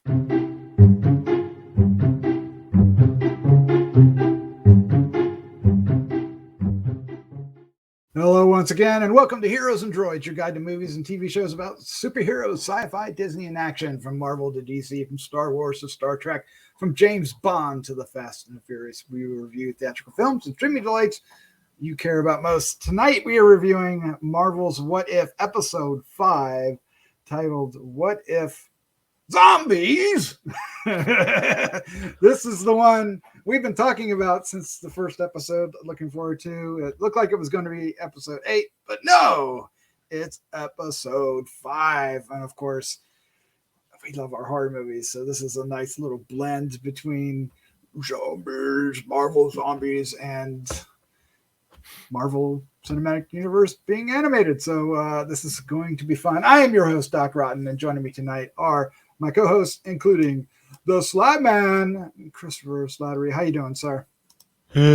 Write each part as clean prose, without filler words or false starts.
Hello once again, and welcome to Heroes and Droids, your guide to movies and TV shows about superheroes, sci-fi, Disney, and action, from Marvel to DC, from Star Wars to Star Trek, from James Bond to the Fast and the Furious. We review theatrical films and streaming delights you care about most. Tonight we are reviewing Marvel's What If Episode 5, titled What If Zombies? This is the one we've been talking about since the first episode. Looking forward to it. Looked like it was going to be episode 8, but no, it's episode 5. And of course, we love our horror movies, so this is a nice little blend between zombies, Marvel zombies, and Marvel Cinematic Universe being animated. So this is going to be fun. I am your host, Doc Rotten, and joining me tonight are my co-hosts, including the Slattman, Christopher Slattery. How you doing, sir? Oh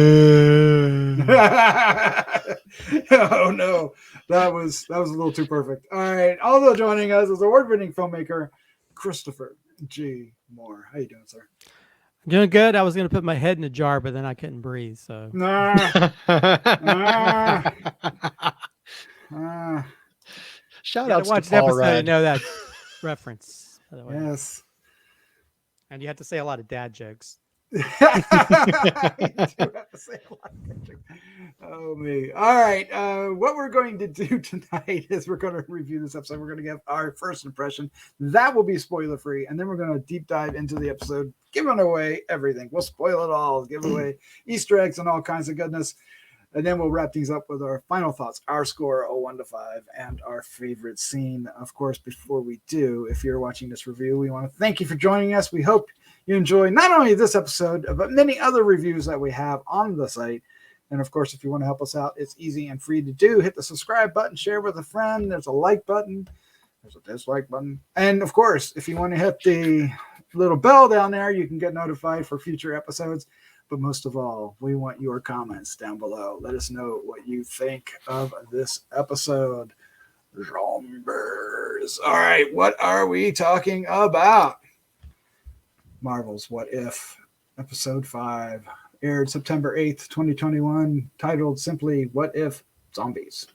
no, that was a little too perfect. All right. Also joining us is award-winning filmmaker Christopher G. Moore. How you doing, sir? I'm doing good. I was going to put my head in a jar, but then I couldn't breathe. So shout out to watch Paul the episode Rudd. to know that reference. By the way. Yes. And you have to say a lot of dad jokes. You do have to say a lot of things. Oh me. All right. What we're going to do tonight is we're going to review this episode. We're going to give our first impression. That will be spoiler free, and then we're going to deep dive into the episode, giving away everything. We'll spoil it all, give away Easter eggs and all kinds of goodness. And then we'll wrap things up with our final thoughts, our score, a 1 to 5, and our favorite scene. Of course, before we do, if you're watching this review, we want to thank you for joining us. We hope you enjoy not only this episode, but many other reviews that we have on the site. And of course, if you want to help us out, it's easy and free to do. Hit the subscribe button, share with a friend. There's a like button. There's a dislike button. And of course, if you want to hit the little bell down there, you can get notified for future episodes. But most of all, we want your comments down below. Let us know what you think of this episode. Zombies. All right, what are we talking about? Marvel's What If, Episode 5, aired September 8th, 2021, titled simply What If Zombies.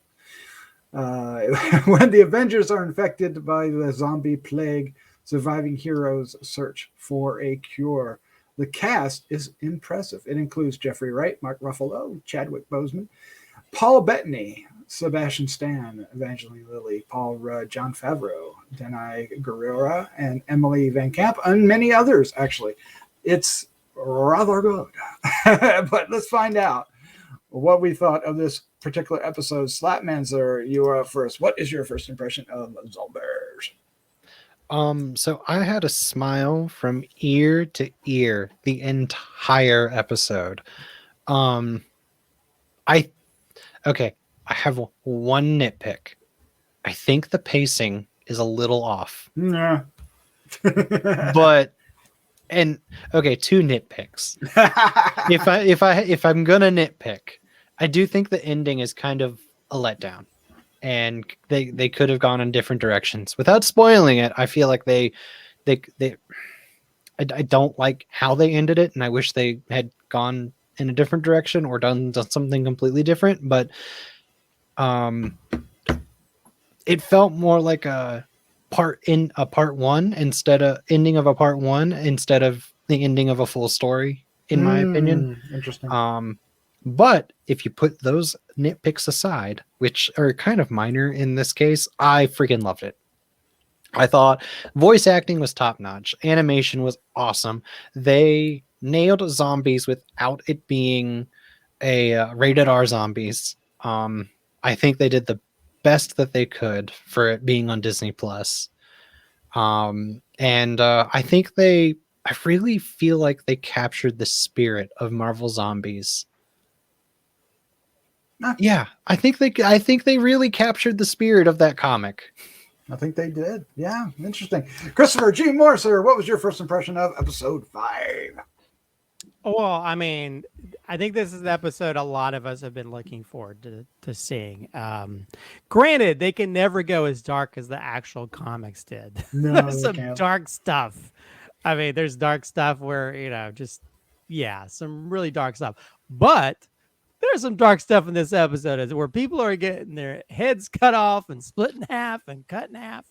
When the Avengers are infected by the zombie plague, surviving heroes search for a cure. The cast is impressive. It includes Jeffrey Wright, Mark Ruffalo, Chadwick Boseman, Paul Bettany, Sebastian Stan, Evangeline Lilly, Paul Rudd, Jon Favreau, Denai Guerrera, and Emily Van Camp, and many others, actually. It's rather good. But let's find out what we thought of this particular episode. Slattman, sir, you are up first. What is your first impression of zombies? So I had a smile from ear to ear the entire episode. I have one nitpick. I think the pacing is a little off. Yeah. Two nitpicks. if I'm gonna nitpick, I do think the ending is kind of a letdown. And they could have gone in different directions. Without spoiling it, I feel like I don't like how they ended it, and I wish they had gone in a different direction or done something completely different. But it felt more like a part one instead of ending of a part one instead of the ending of a full story, in my opinion. Interesting. But if you put those nitpicks aside, which are kind of minor in this case, I freaking loved it. I thought voice acting was top notch. Animation was awesome. They nailed zombies without it being a rated R zombies. I think they did the best that they could for it being on Disney Plus. I really feel like they captured the spirit of Marvel Zombies. Yeah, I think they really captured the spirit of that comic. I think they did. Yeah, interesting. Christopher G. Moore, sir, what was your first impression of episode 5? Well, I mean, I think this is the episode a lot of us have been looking forward to seeing. Granted, they can never go as dark as the actual comics did. No, There's some dark stuff. I mean, there's dark stuff where, just, yeah, some really dark stuff. But there's some dark stuff in this episode where people are getting their heads cut off and split in half and cut in half.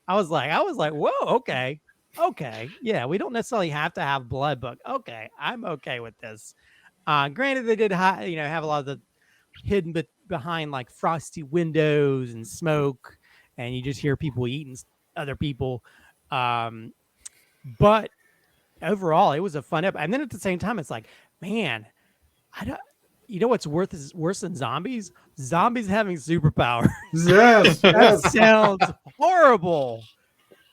I was like, whoa, okay. Yeah, we don't necessarily have to have blood, but okay, I'm okay with this. Granted, they did have a lot of the hidden behind like frosty windows and smoke, and you just hear people eating other people. But overall, it was a fun episode. And then at the same time, it's like, man, I don't. You know what's worse than zombies? Zombies having superpowers. Yes, That sounds horrible.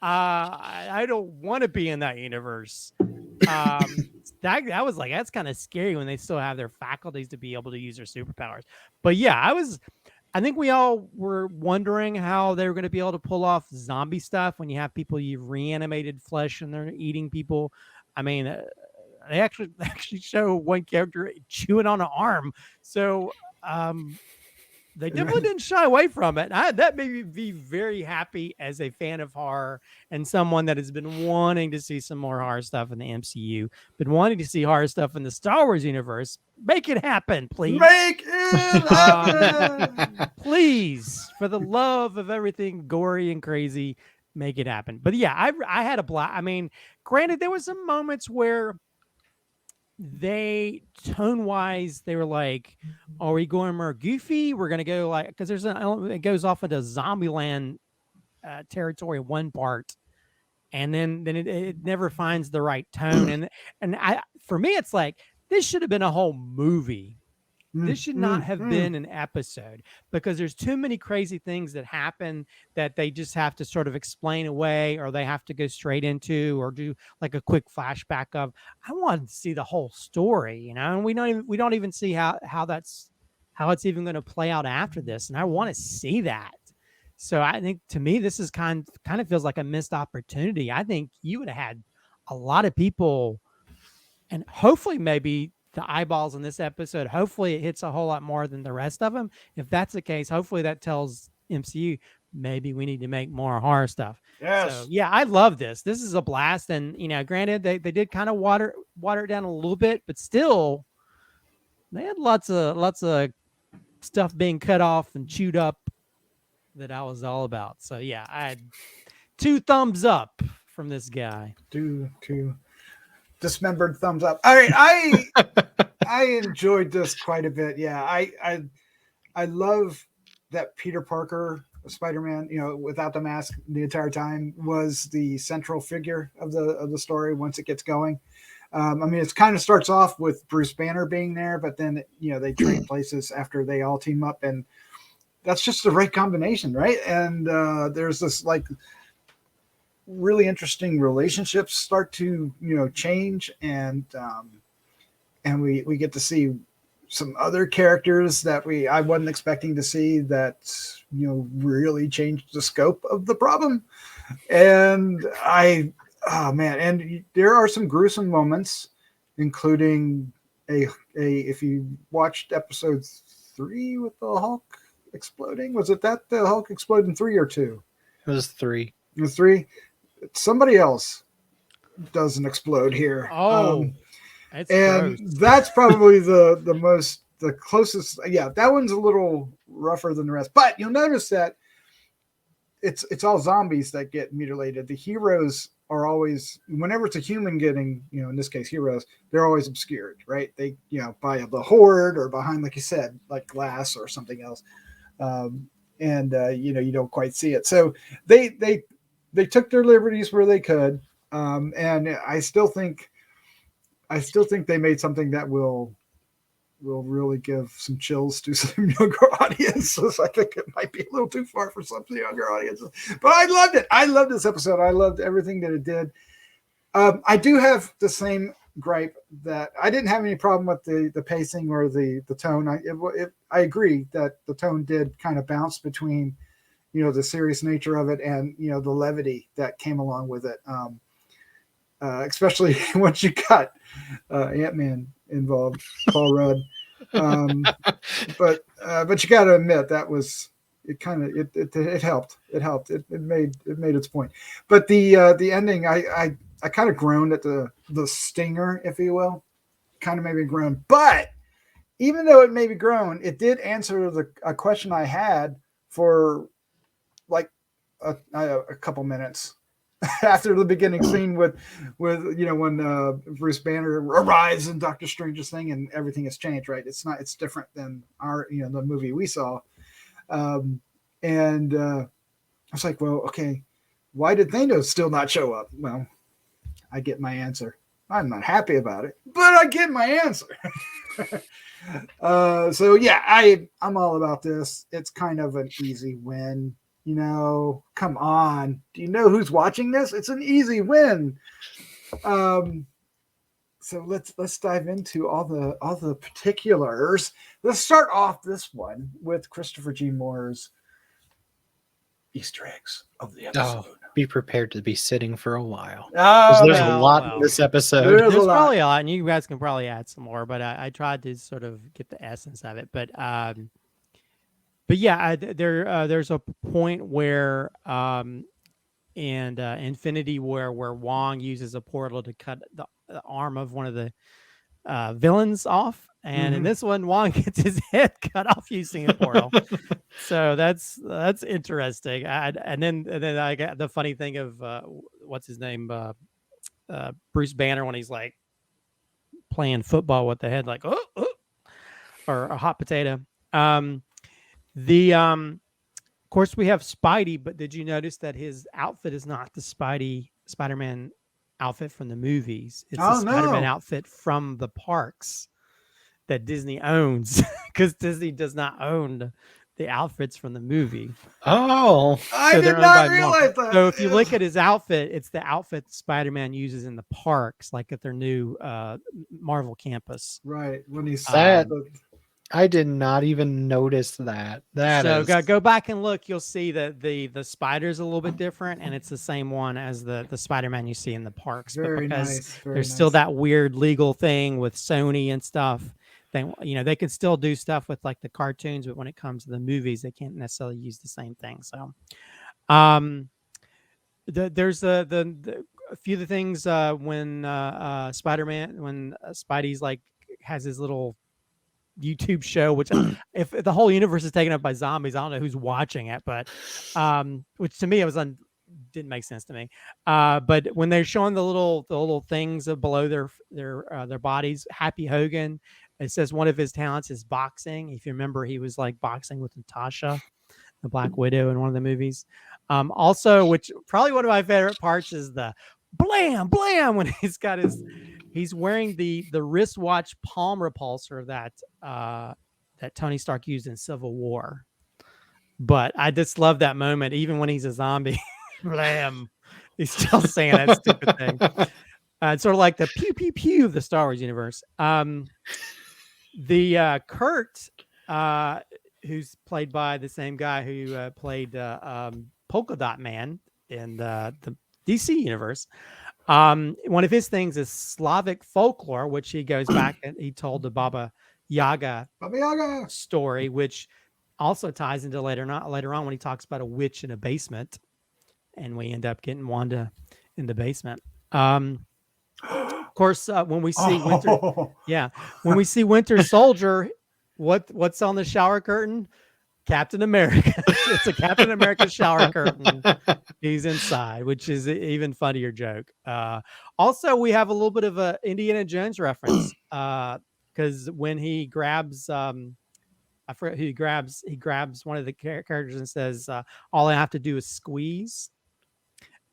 I don't want to be in that universe. That was like, that's kind of scary when they still have their faculties to be able to use their superpowers. But yeah, I think we all were wondering how they were going to be able to pull off zombie stuff when you have people you've reanimated flesh and they're eating people. I mean, they actually show one character chewing on an arm. So they definitely didn't shy away from it. That made me be very happy as a fan of horror and someone that has been wanting to see some more horror stuff in the MCU, been wanting to see horror stuff in the Star Wars universe. Make it happen, please. Make it happen. Please, for the love of everything gory and crazy, make it happen. But yeah, I had a blast. I mean, granted, there was some moments where they tone-wise they were like, are we going more goofy? We're gonna go like, because there's an element that goes off into Zombieland territory one part, and then it never finds the right tone. And for me, it's like, this should have been a whole movie. This should not have been an episode, because there's too many crazy things that happen that they just have to sort of explain away, or they have to go straight into, or do like a quick flashback of. I wanted to see the whole story, and we don't even see how it's even going to play out after this, and I want to see that. So I think, to me, this is kind of feels like a missed opportunity. I think you would have had a lot of people, and hopefully maybe the eyeballs in this episode, hopefully it hits a whole lot more than the rest of them. If that's the case, hopefully that tells MCU maybe we need to make more horror stuff. Yes. So yeah, I love this. This is a blast. And granted, they did kind of water it down a little bit, but still they had lots of stuff being cut off and chewed up that I was all about. So yeah, I had 2 thumbs up from this guy. Two dismembered thumbs up. All right, I enjoyed this quite a bit. Yeah, I love that Peter Parker, Spider-Man, without the mask the entire time, was the central figure of the story once it gets going. I mean, it kind of starts off with Bruce Banner being there, but then they trade places after they all team up, and that's just the right combination, right? And there's this like really interesting relationships start to change, and we get to see some other characters that I wasn't expecting to see, that really changed the scope of the problem. And and there are some gruesome moments, including if you watched episode 3 with the Hulk exploding, was it that the Hulk exploded in 3 or 2? It was 3. It was 3. Somebody else doesn't explode here. That's and gross. That's probably the closest. Yeah, that one's a little rougher than the rest, but you'll notice that it's all zombies that get mutilated. The heroes are always, whenever it's a human getting, in this case heroes, they're always obscured, right? They by the horde or behind, like you said, like glass or something else, you don't quite see it. So they took their liberties where they could, and I still think they made something that will really give some chills to some younger audiences. I think it might be a little too far for some younger audiences, but I loved it. I loved this episode. I loved everything that it did. I do have the same gripe that I didn't have any problem with the pacing or the tone. I agree that the tone did kind of bounce between the serious nature of it and the levity that came along with it, especially once you got Ant-Man involved, Paul Rudd. But you got to admit that was it helped. It made its point. But the ending, I I kind of groaned at the stinger, if you will, kind of made me groan. But even though it made me groan, it did answer a question I had for like a couple minutes after the beginning scene with when Bruce Banner arrives in Doctor Strange's thing and everything has changed, right? It's different than the movie we saw, and I was like, well, okay, why did Thanos still not show up? Well, I get my answer. I'm not happy about it, but I get my answer. So yeah, I'm all about this. It's kind of an easy win. Come on. Do you know who's watching this? It's an easy win. So let's dive into all the particulars. Let's start off this one with Christopher G. Moore's Easter eggs of the episode. Oh, be prepared to be sitting for a while. Oh, There's a lot in this episode. There's probably a lot, and you guys can probably add some more, but I tried to sort of get the essence of it. But yeah, there's a point where in Infinity War where Wong uses a portal to cut the arm of one of the villains off, and in this one, Wong gets his head cut off using a portal. So that's interesting. And then I got the funny thing of what's his name, Bruce Banner, when he's like playing football with the head like or a hot potato. Of course, we have Spidey, but did you notice that his outfit is not the Spider-Man outfit from the movies? It's the Spider-Man outfit from the parks that Disney owns, because Disney does not own the outfits from the movie. Oh, I did not realize that. So if you look at his outfit, it's the outfit Spider-Man uses in the parks, like at their new Marvel campus. Right. When he's I did not even notice that. Go back and look. You'll see that the spider's a little bit different, and it's the same one as the Spider-Man you see in the parks. Very because nice. There's still that weird legal thing with Sony and stuff. They can still do stuff with like the cartoons, but when it comes to the movies, they can't necessarily use the same thing. So, there's a few of the things when Spider-Man, when Spidey's like has his little YouTube show, which if the whole universe is taken up by zombies, I don't know who's watching it, but which to me didn't make sense to me. But when they're showing the little things below their bodies, Happy Hogan, it says one of his talents is boxing. If you remember, he was like boxing with Natasha, the Black Widow, in one of the movies. Also, which probably one of my favorite parts is the blam blam when he's wearing the wristwatch palm repulsor that Tony Stark used in Civil War. But I just love that moment, even when he's a zombie. Blam! He's still saying that stupid thing. It's sort of like the pew pew pew of the Star Wars universe. The Kurt, who's played by the same guy who played Polka Dot Man in the DC universe. One of his things is Slavic folklore, which he goes back and he told the Baba Yaga story, which also ties into later on when he talks about a witch in a basement, and we end up getting Wanda in the basement. Of course, when we see when we see Winter Soldier, what's on the shower curtain? Captain America. It's a Captain America shower curtain. He's inside, which is an even funnier joke. Also, we have a little bit of a Indiana Jones reference because when he grabs, I forget who he grabs one of the characters and says, "All I have to do is squeeze."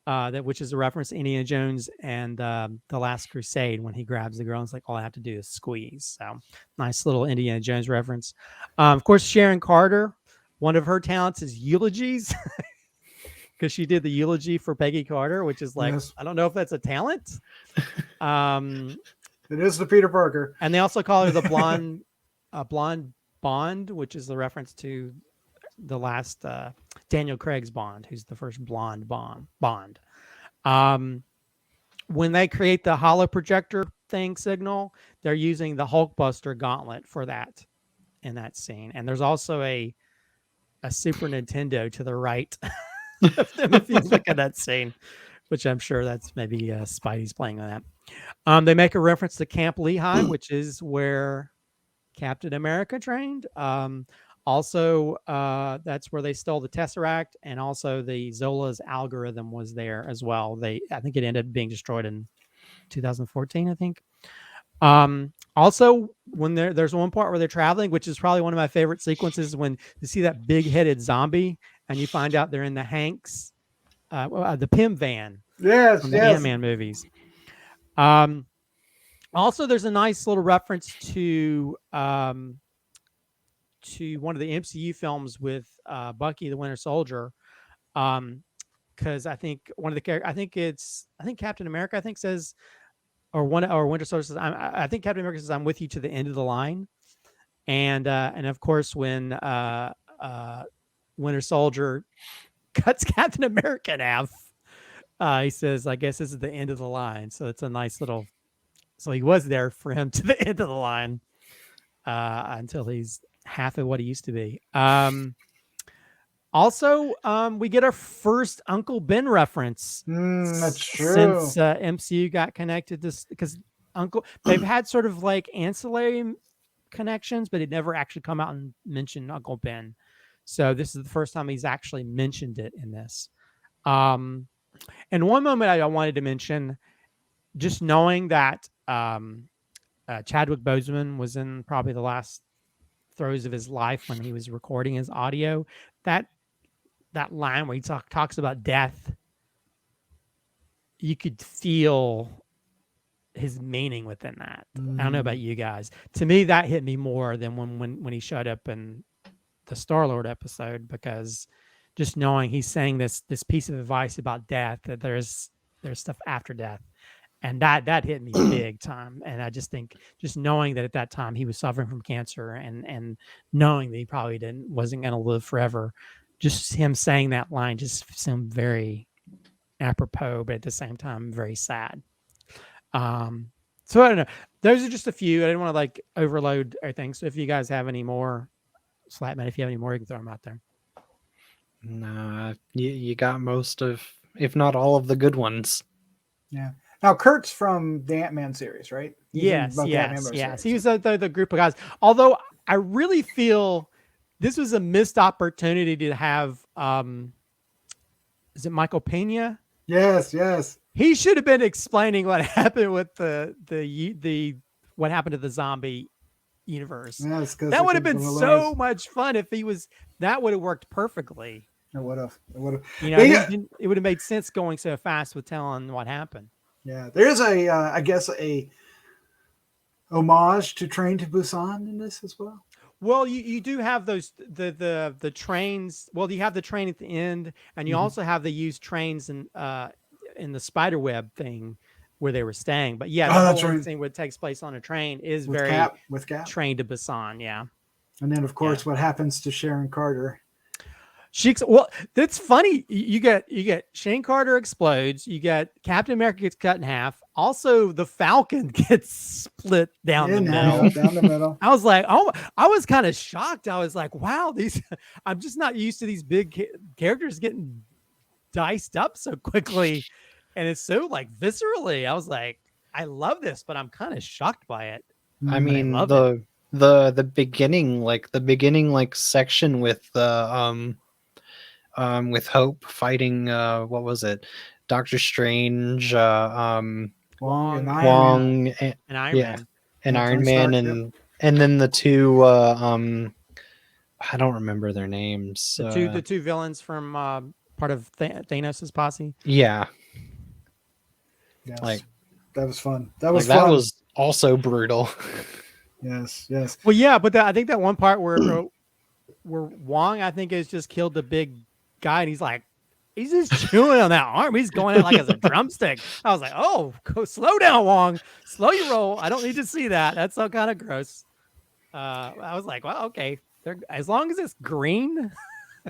Which is a reference to Indiana Jones and the Last Crusade, when he grabs the girl and it's like, all I have to do is squeeze. So nice little Indiana Jones reference. Of course, Sharon Carter, one of her talents is eulogies, because she did the eulogy for Peggy Carter, which is like, yes. I don't know if that's a talent. It is the Peter Parker. And they also call her the blonde Bond, which is the reference to the last Daniel Craig's Bond, who's the first blonde Bond. When they create the holo projector thing signal, they're using the Hulkbuster gauntlet for that in that scene. And there's also a Super Nintendo to the right of them if you look at that scene, which I'm sure that's maybe Spidey's playing on that. They make a reference to Camp Lehigh, which is where Captain America trained. Also, that's where they stole the Tesseract, and also the Zola's algorithm was there as well. I think it ended up being destroyed in 2014, I think. Also, when there's one part where they're traveling, which is probably one of my favorite sequences, when you see that big-headed zombie, and you find out they're in the Hanks, the Pym van. Yes, from the Ant-Man movies. Also, there's a nice little reference to one of the MCU films with Bucky the Winter Soldier, because I think one of the characters, I think Captain America, says, or Winter Soldier says, I think Captain America says, "I'm with you to the end of the line," and of course when Winter Soldier cuts Captain America in half, he says, "I guess this is the end of the line." So it's a nice little. So he was there for him to the end of the line until he's half of what he used to be. Also, we get our first Uncle Ben reference. That's true. Since MCU got connected to, because they've had sort of like ancillary connections, but it never actually come out and mentioned Uncle Ben. So this is the first time he's actually mentioned it in this. And one moment I wanted to mention, just knowing that Chadwick Boseman was in probably the last throes of his life when he was recording his audio, that line where he talks about death, you could feel his meaning within that. I don't know about you guys. To me, that hit me more than when he showed up in the Star-Lord episode, because just knowing he's saying this piece of advice about death, that there's stuff after death. And that hit me big time. And I just think, just knowing that at that time he was suffering from cancer, and knowing that he probably wasn't going to live forever, just him saying that line just seemed very apropos, but at the same time very sad. So I don't know. Those are just a few. I didn't want to like overload everything. So if you guys have any more, Slattman, if you have any more, you can throw them out there. Nah, you got most of, if not all of the good ones. Yeah. Now, Kurt's from the Ant-Man series, right? Yes. He was the group of guys. Although I really feel this was a missed opportunity to have, is it Michael Pena? Yes. He should have been explaining what happened with the what happened to the zombie universe. Yes, that would have been so much fun if he was. That would have worked perfectly. It would have. You know, it would have made sense going so fast with telling what happened. Yeah, there's I guess a homage to Train to Busan in this as well. Well, you do have those the trains. Well, you have the train at the end, and you also have the used trains in the spiderweb thing where they were staying. But yeah, the whole thing what takes place on a train is with Cap. Train to Busan. Yeah, and then of course what happens to Sharon Carter. Well, that's funny. You get Shane Carter explodes. You get Captain America gets cut in half. Also, the Falcon gets split down the middle. I was like, oh, I was kind of shocked. I was like, wow, I'm just not used to these big characters getting diced up so quickly, and it's so like viscerally. I was like, I love this, but I'm kind of shocked by it. I mean, the beginning section with with Hope fighting what was it, Doctor Strange, Wong and Iron Man, and then the two I don't remember their names. The two villains from part of Thanos' posse. Yeah. Yes. Like that was fun. That was fun. That was also brutal. Yes. Well, yeah, but I think that one part where Wong, I think, has just killed the big guy, and he's just chewing on that arm. He's going out like as a drumstick. I was like, oh, go slow down, Wong. Slow your roll. I don't need to see that. That's so kind of gross. I was like, well, okay. As long as it's green,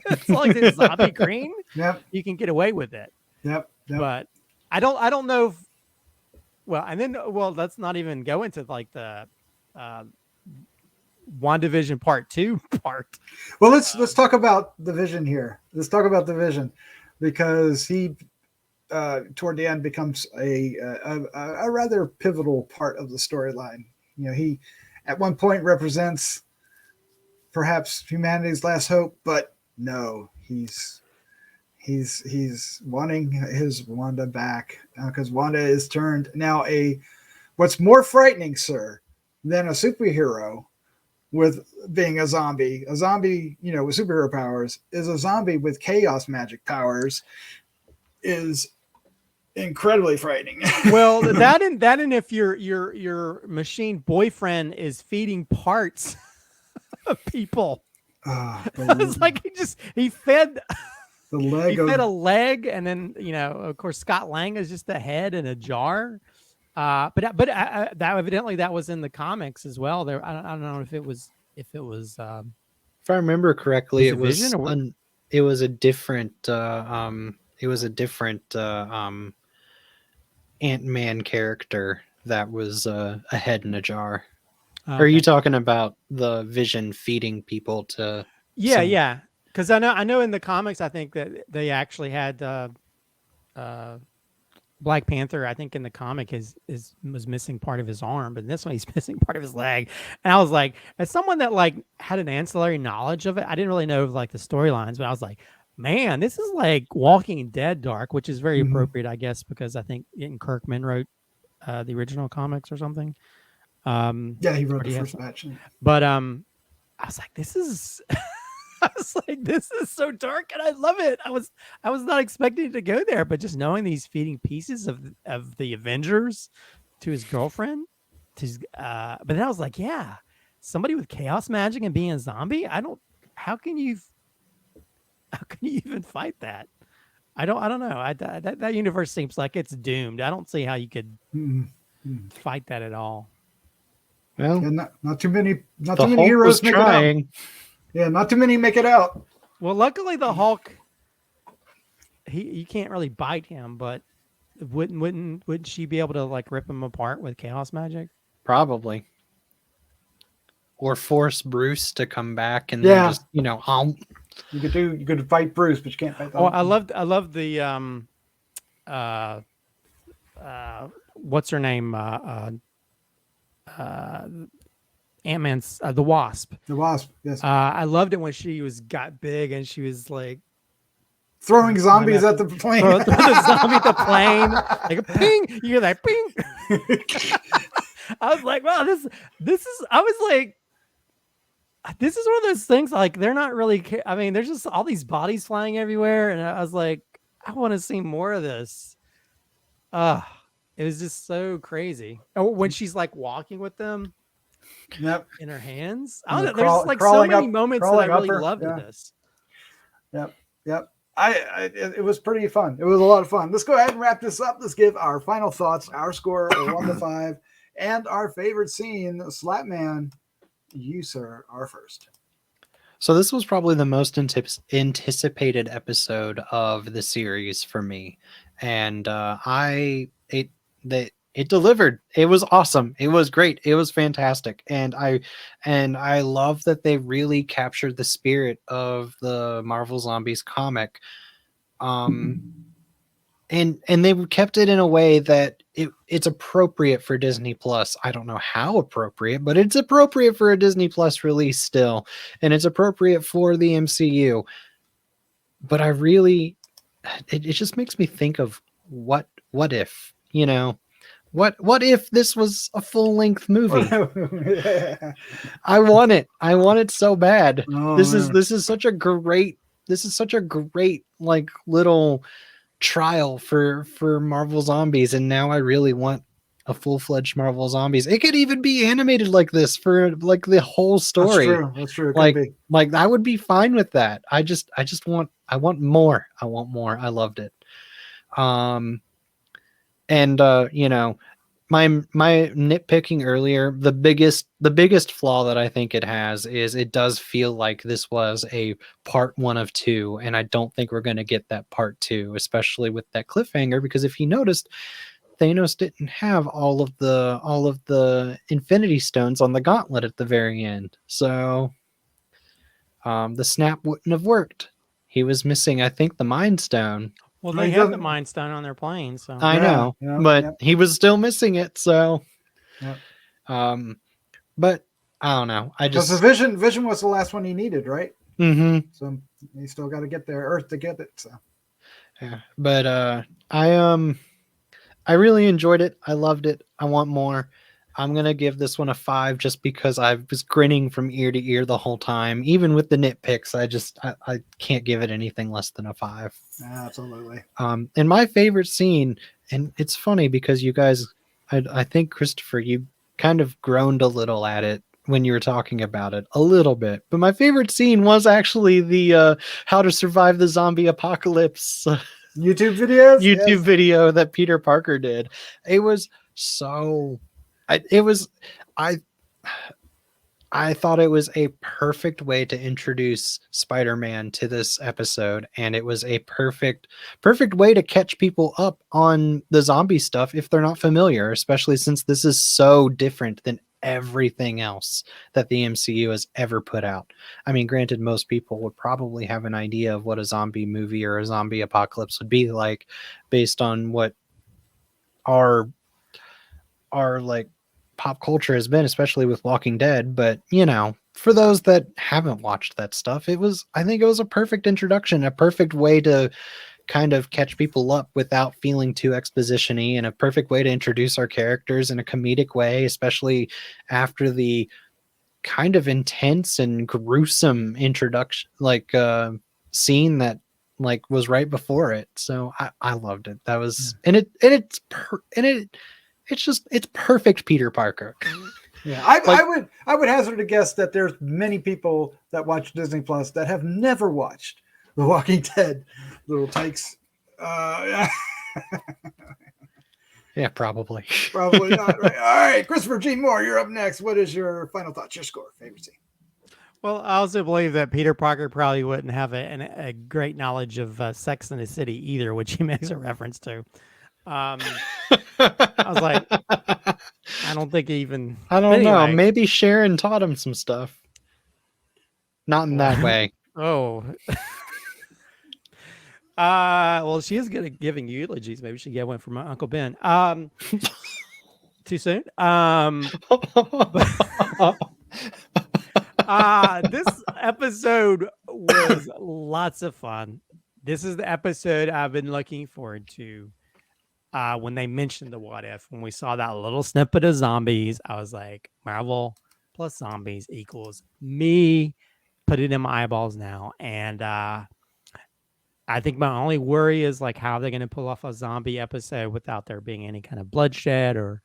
as long as it's zombie green, you can get away with it. Yep. But I don't know if, let's not even go into like the WandaVision Part 2 part. Well, let's talk about the Vision here. Let's talk about the Vision, because he toward the end becomes a rather pivotal part of the storyline. You know, he at one point represents perhaps humanity's last hope, but no, he's wanting his Wanda back because Wanda is turned now what's more frightening, sir, than a superhero with being a zombie, with superhero powers, is a zombie with chaos magic powers is incredibly frightening. Well, that and if your machine boyfriend is feeding parts of people. It's like he fed the leg. He fed a leg, and then of course, Scott Lang is just the head in a jar. But that evidently that was in the comics as well. There, I don't know if it was. If I remember correctly, it was a different. It was a different Ant-Man character that was a head in a jar. Okay. Are you talking about the Vision feeding people to? Yeah. Because I know in the comics, I think that they actually had Black Panther. I think in the comic was missing part of his arm, but in this one he's missing part of his leg. And I was like, as someone that like had an ancillary knowledge of it, I didn't really know like the storylines, but I was like, man, this is like Walking Dead dark, which is very appropriate, I guess, because I think Kirkman wrote the original comics or something. Yeah, he wrote the first batch. But I was like, this is so dark, and I love it. I was not expecting it to go there, but just knowing he's feeding pieces of the Avengers to his girlfriend, but then I was like, yeah, somebody with chaos magic and being a zombie. How can you even fight that? I don't know. That universe seems like it's doomed. I don't see how you could fight that at all. Well, not too many heroes make it out. Yeah, not too many make it out. Well, luckily the Hulk, you can't really bite him, but wouldn't she be able to like rip him apart with chaos magic? Probably. Or force Bruce to come back and then just you could fight Bruce, but you can't fight the Hulk. I love the what's her name? Ant-Man's the Wasp. The Wasp, yes. I loved it when she got big and she was like throwing zombies at the plane. Throw the zombie at the plane, like a ping. You hear that ping? I was like, wow, this is. I was like, this is one of those things. Like they're not really. I mean, there's just all these bodies flying everywhere, and I was like, I want to see more of this. It was just so crazy. Oh, when she's like walking with them. Yep. In her hands. I don't know. There's like so many moments that I really loved in this. Yep. It was pretty fun. It was a lot of fun. Let's go ahead and wrap this up. Let's give our final thoughts, our score of 1 to 5, and our favorite scene. Slattman, you, sir, are first. So this was probably the most anticipated episode of the series for me, and it delivered. It was awesome. It was great. It was fantastic. And I love that they really captured the spirit of the Marvel Zombies comic. And they kept it in a way that it's appropriate for Disney Plus. I don't know how appropriate, but it's appropriate for a Disney Plus release still. And it's appropriate for the MCU. But it just makes me think of what if, What if this was a full-length movie? I want it. I want it so bad. Oh, this is such a great like little trial for Marvel Zombies, and now I really want a full-fledged Marvel Zombies. It could even be animated like this for like the whole story. That's true. Like I would be fine with that. I want more. I loved it. And my nitpicking earlier, the biggest flaw that I think it has is it does feel like this was a part 1 of 2, and I don't think we're going to get that part 2, especially with that cliffhanger, because if you noticed, Thanos didn't have all of the Infinity Stones on the gauntlet at the very end, so the snap wouldn't have worked. He was missing, I think, the Mind Stone. Well, Well, they he had the doesn't- Mind Stone on their plane, so I Yeah, know, yeah, but yeah. he was still missing it. So, Yeah. But I don't know. I Because just the vision was the last one he needed, right? hmm So he still got to get there, Earth to get it. So yeah. But I really enjoyed it. I loved it. I want more. I'm gonna give this one a 5 just because I was grinning from ear to ear the whole time. Even with the nitpicks, I can't give it anything less than a 5. absolutely. And my favorite scene, and it's funny because you guys, I think Christopher, you kind of groaned a little at it when you were talking about it a little bit. But my favorite scene was actually the how to survive the zombie apocalypse YouTube videos. YouTube Yes. video that Peter Parker did. It was so I I thought it was a perfect way to introduce Spider-Man to this episode, and it was a perfect way to catch people up on the zombie stuff if they're not familiar, especially since this is so different than everything else that the MCU has ever put out. I mean, granted, most people would probably have an idea of what a zombie movie or a zombie apocalypse would be like based on what our like pop culture has been, especially with Walking Dead. But for those that haven't watched that stuff, I think it was a perfect introduction, a perfect way to kind of catch people up without feeling too exposition-y, and a perfect way to introduce our characters in a comedic way, especially after the kind of intense and gruesome introduction scene that was right before it. So I loved it. That was it's perfect Peter Parker. Yeah, I would hazard a guess that there's many people that watch Disney Plus that have never watched The Walking Dead little takes. Yeah, probably. Probably not. Right. All right, Christopher G. Moore, you're up next. What is your final thoughts? Your score, favorite scene? Well, I also believe that Peter Parker probably wouldn't have a great knowledge of Sex in the City either, which he makes a reference to. I was like, I don't think he even. I don't know. Anyway. Maybe Sharon taught him some stuff. Not in that way. Oh. Well, she is good at giving eulogies. Maybe she get one from my Uncle Ben. Too soon. This episode was lots of fun. This is the episode I've been looking forward to. When they mentioned the what if, when we saw that little snippet of zombies, I was like, Marvel plus zombies equals me. Put it in my eyeballs now. And I think my only worry is like how they're going to pull off a zombie episode without there being any kind of bloodshed or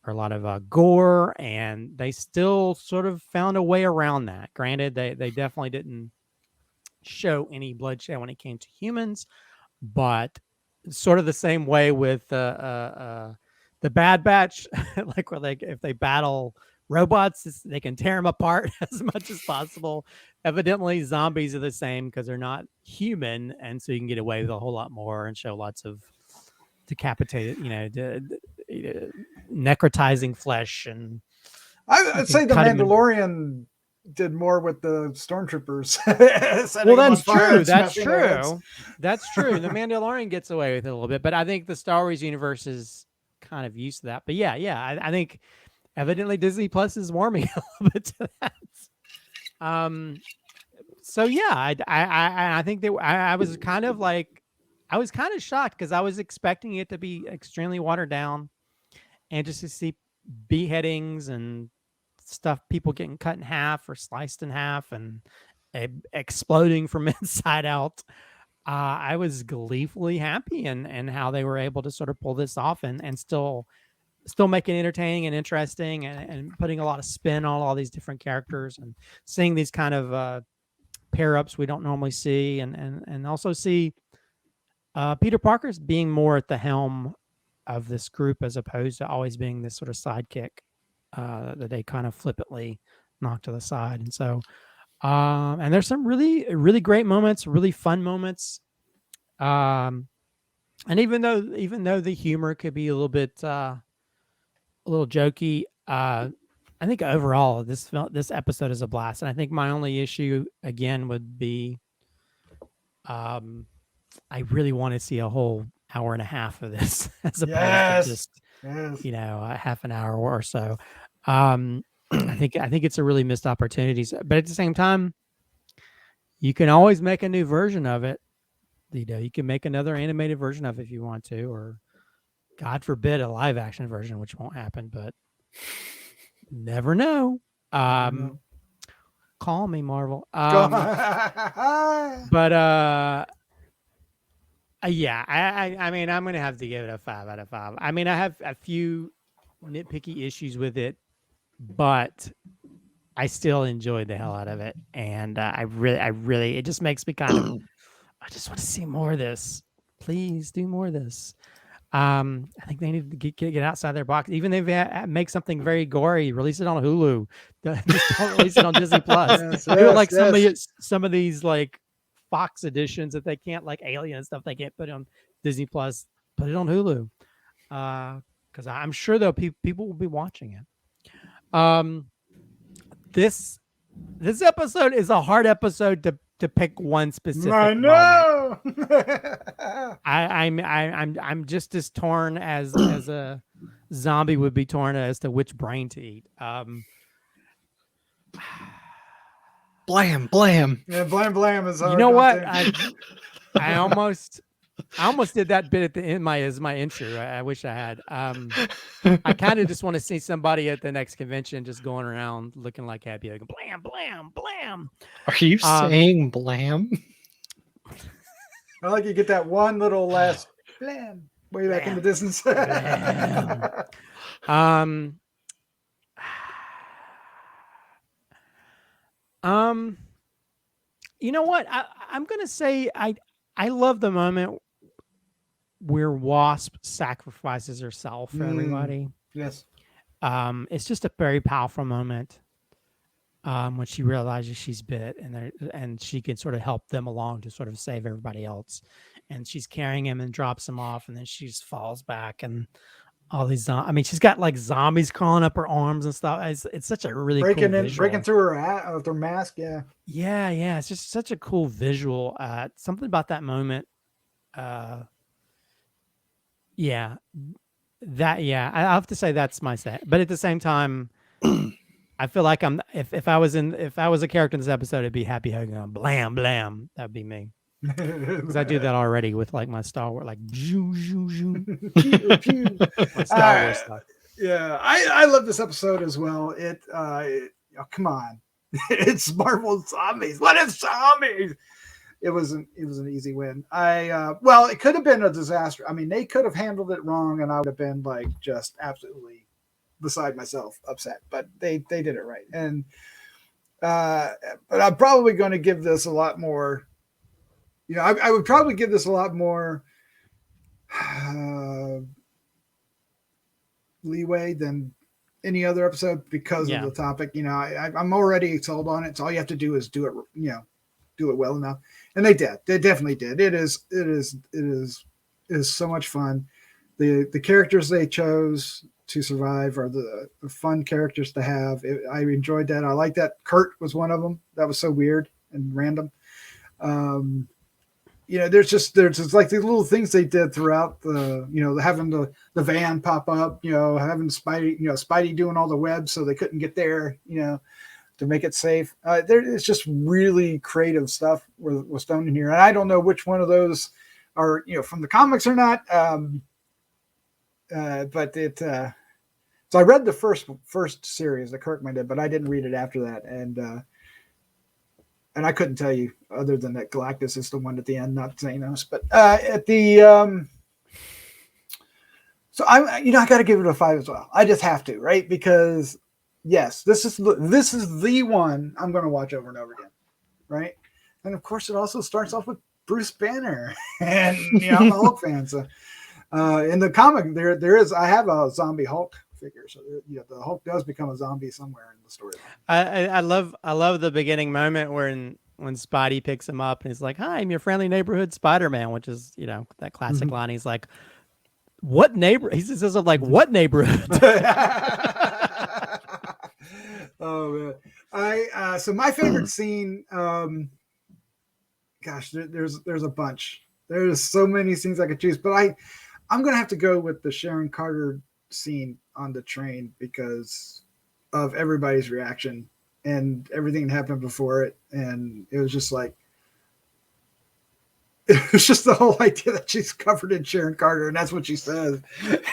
a lot of gore. And they still sort of found a way around that. Granted, they definitely didn't show any bloodshed when it came to humans, but sort of the same way with the Bad Batch, like where if they battle robots, they can tear them apart as much as possible. Evidently, zombies are the same because they're not human, and so you can get away with a whole lot more and show lots of decapitated, necrotizing flesh. And I'd say the cut 'em in. Mandalorian did more with the stormtroopers. Well, that's true. That's true. That's true. The Mandalorian gets away with it a little bit, but I think the Star Wars universe is kind of used to that. But yeah, I think evidently Disney Plus is warming a little bit to that. So yeah, I think that I was kind of shocked because I was expecting it to be extremely watered down, and just to see beheadings and stuff, people getting cut in half or sliced in half and exploding from inside out. I was gleefully happy and how they were able to sort of pull this off and still make it entertaining and interesting and putting a lot of spin on all these different characters and seeing these kind of pair ups we don't normally see and also see Peter Parker's being more at the helm of this group as opposed to always being this sort of sidekick that they kind of flippantly knock to the side. And so, and there's some really, really great moments, really fun moments. And even though the humor could be a little bit, a little jokey, I think overall this episode is a blast. And I think my only issue again would be, I really want to see a whole hour and a half of this as opposed Yes. to just Yes. you know a half an hour or so. I think it's a really missed opportunity. But at the same time, you can always make a new version of it. You know, you can make another animated version of it if you want to, or God forbid a live action version, which won't happen, but never know. Call me, Marvel. But yeah, I mean, I'm gonna have to give it a 5 out of 5. I mean, I have a few nitpicky issues with it, but I still enjoyed the hell out of it, and I really, it just makes me kind of, I just want to see more of this. Please do more of this. I think they need to get outside their box. Even if they make something very gory, release it on Hulu. Just don't release it on Disney Plus. Do it like some of these like Fox editions that they can't, like Alien and stuff, they can't put on Disney Plus. Put it on Hulu, because I'm sure though people will be watching it. This episode is a hard episode to pick one specific. I know. I'm just as torn as a zombie would be torn as to which brain to eat. Blam, blam. Yeah, blam is hard. You know what? I almost did that bit at the end as my intro. I wish I had. I kind of just want to see somebody at the next convention just going around looking like Happy Hogan. Blam, blam, blam. Are you saying blam? I like you get that one little last blam way back in the distance. You know what? I'm gonna say I love the moment where Wasp sacrifices herself for everybody. Yes. It's just a very powerful moment. When she realizes she's bit, and she can sort of help them along to sort of save everybody else, and she's carrying him and drops him off, and then she just falls back, and all these. I mean, she's got like zombies crawling up her arms and stuff. It's such a really breaking through her mask. Yeah. It's just such a cool visual. Something about that moment. I have to say that's my set. But at the same time, I feel like if I was a character in this episode, it'd be Happy Hogan going blam blam. That'd be me. Because I do that already with like my Star Wars, like pew, pew, pew. My Star Wars stuff. Yeah, I love this episode as well. Come on, it's Marvel zombies. What is zombies? It was an easy win. Well, it could have been a disaster. I mean, they could have handled it wrong, and I would have been like just absolutely beside myself, upset. But they did it right, and but I'm probably going to give this a lot more. You know, I would probably give this a lot more leeway than any other episode because of the topic. You know, I'm already sold on it. So all you have to do is do it. You know, do it well enough, and they did. They definitely did. It is so much fun. The characters they chose to survive are the fun characters to have. I enjoyed that. I like that. Kurt was one of them. That was so weird and random. You know, there's just like these little things they did throughout the, you know, having the van pop up, you know, having Spidey doing all the webs so they couldn't get there, you know, to make it safe. It's just really creative stuff was done in here. And I don't know which one of those are, you know, from the comics or not. But so I read the first series that Kirkman did, but I didn't read it after that. And I couldn't tell you other than that Galactus is the one at the end, not Thanos. But at the so I got to give it a 5 as well. I just have to, right? Because yes, this is the one I'm going to watch over and over again, right? And of course, it also starts off with Bruce Banner, and you know, I'm a Hulk fan. So in the comic, I have a zombie Hulk figure, so you know, the Hulk does become a zombie somewhere in the story. I love the beginning moment when Spidey picks him up and he's like, "Hi, I'm your friendly neighborhood Spider-Man," which is, you know, that classic line. He's like, "What neighbor?" He says, "Like what neighborhood?" Oh man, so my favorite scene. Gosh, there's a bunch. There's so many scenes I could choose, but I'm gonna have to go with the Sharon Carter scene on the train because of everybody's reaction and everything that happened before it, and it was just like it was just the whole idea that she's covered in Sharon Carter, and that's what she says.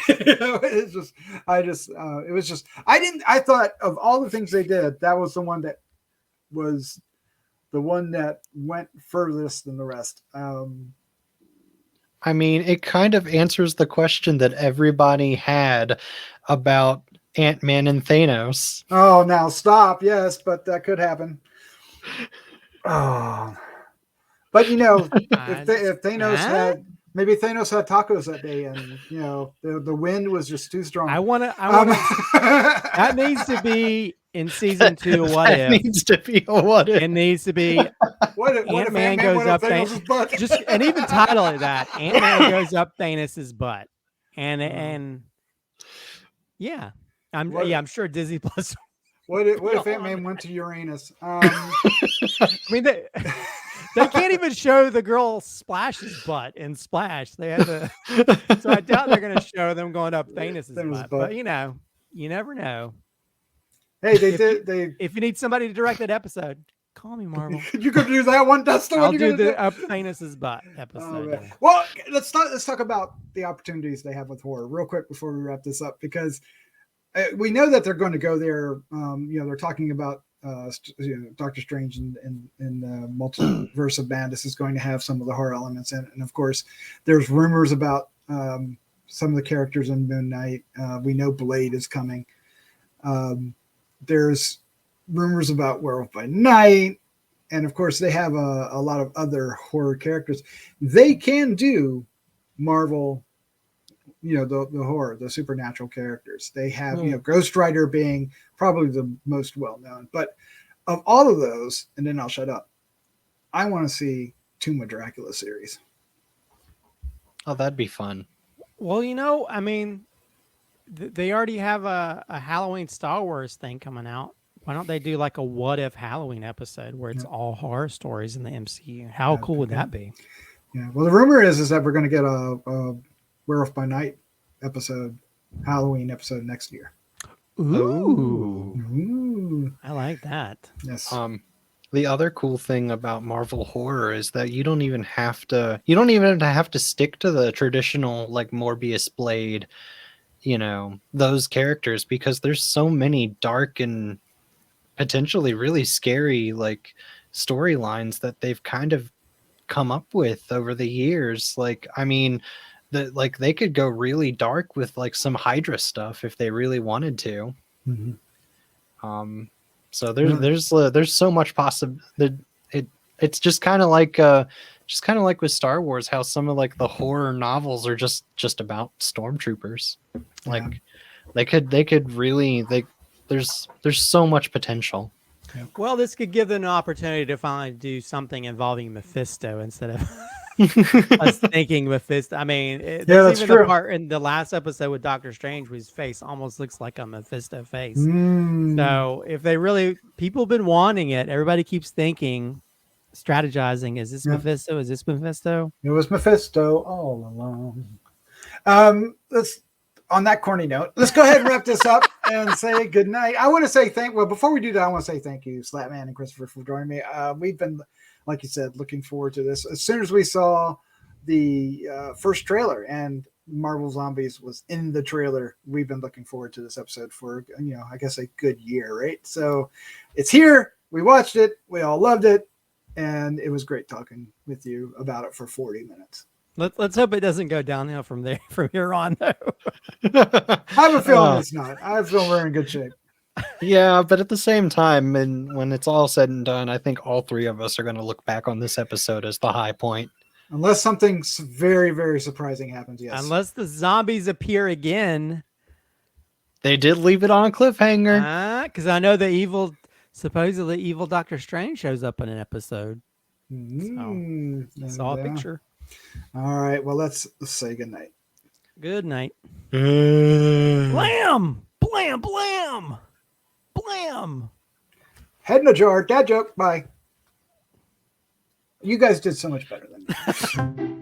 It's just, it was just, I thought of all the things they did, that was the one that was the one that went furthest than the rest. I mean, it kind of answers the question that everybody had about Ant-Man and Thanos. Oh, now stop. Yes, but that could happen. Oh, but if Thanos had, maybe Thanos had tacos that day, and the wind was just too strong. I want to. That needs to be in season 2. What if? Needs to be a what if. It needs to be. What if Ant-Man goes up Thanos' butt? And even title it that. Ant-Man goes up Thanos' butt, and yeah, I'm sure Disney Plus. What if Ant-Man went to Uranus? I mean, they can't even show the girl Splash's butt in Splash. They had to, so I doubt they're going to show them going up Thanos' butt. But you never know. Hey, they if you need somebody to direct that episode, call me, Marvel. You could do that one. That's the one I'll you're do gonna the up Thanos' butt episode. Oh, well, let's talk about the opportunities they have with horror real quick before we wrap this up, because we know that they're going to go there. They're talking about Doctor Strange and Multiverse of Madness is going to have some of the horror elements in it. And of course, there's rumors about some of the characters in Moon Knight. We know Blade is coming. There's rumors about Werewolf by Night. And of course, they have a lot of other horror characters. They can do Marvel, the horror, the supernatural characters. They have, Ghost Rider being probably the most well-known. But of all of those, and then I'll shut up, I want to see Tomb of Dracula series. Oh, that'd be fun. Well, I mean, they already have a Halloween Star Wars thing coming out. Why don't they do like a what if Halloween episode where it's all horror stories in the MCU? How cool would that be? Yeah. Well, the rumor is that we're going to get a Werewolf by Night episode, Halloween episode next year. Ooh. I like that. Yes. The other cool thing about Marvel horror is that you don't even have to stick to the traditional like Morbius, Blade, those characters, because there's so many dark and potentially really scary like storylines that they've kind of come up with over the years. Like, I mean, they could go really dark with like some Hydra stuff if they really wanted to. Mm-hmm. So there's so much possible. It's just kind of like with Star Wars, how some of like the horror novels are just about stormtroopers. Like they could really there's so much potential. Well, this could give them an opportunity to finally do something involving Mephisto instead of us thinking Mephisto. I mean, that's even true. The part in the last episode with Doctor Strange where his face almost looks like a Mephisto face. So if people have been wanting it, everybody keeps thinking, strategizing, is this Mephisto? Is this Mephisto? It was Mephisto all along. On that corny note, let's go ahead and wrap this up and say good night. I want to say before we do that, I want to say thank you, Slattman and Christopher, for joining me. We've been, like you said, looking forward to this. As soon as we saw the first trailer and Marvel Zombies was in the trailer, we've been looking forward to this episode for, I guess a good year, right? So it's here. We watched it. We all loved it. And it was great talking with you about it for 40 minutes. Let's hope it doesn't go downhill from here on, though. I have a feeling it's not. I feel we're in good shape. Yeah, but at the same time, and when it's all said and done, I think all three of us are going to look back on this episode as the high point. Unless something very, very surprising happens, yes. Unless the zombies appear again. They did leave it on a cliffhanger. Because I know supposedly evil Doctor Strange shows up in an episode. So, I saw a picture. All right, well, let's say good night. Good night. Blam! Blam! Blam! Blam! Head in a jar. Dad joke. Bye. You guys did so much better than me.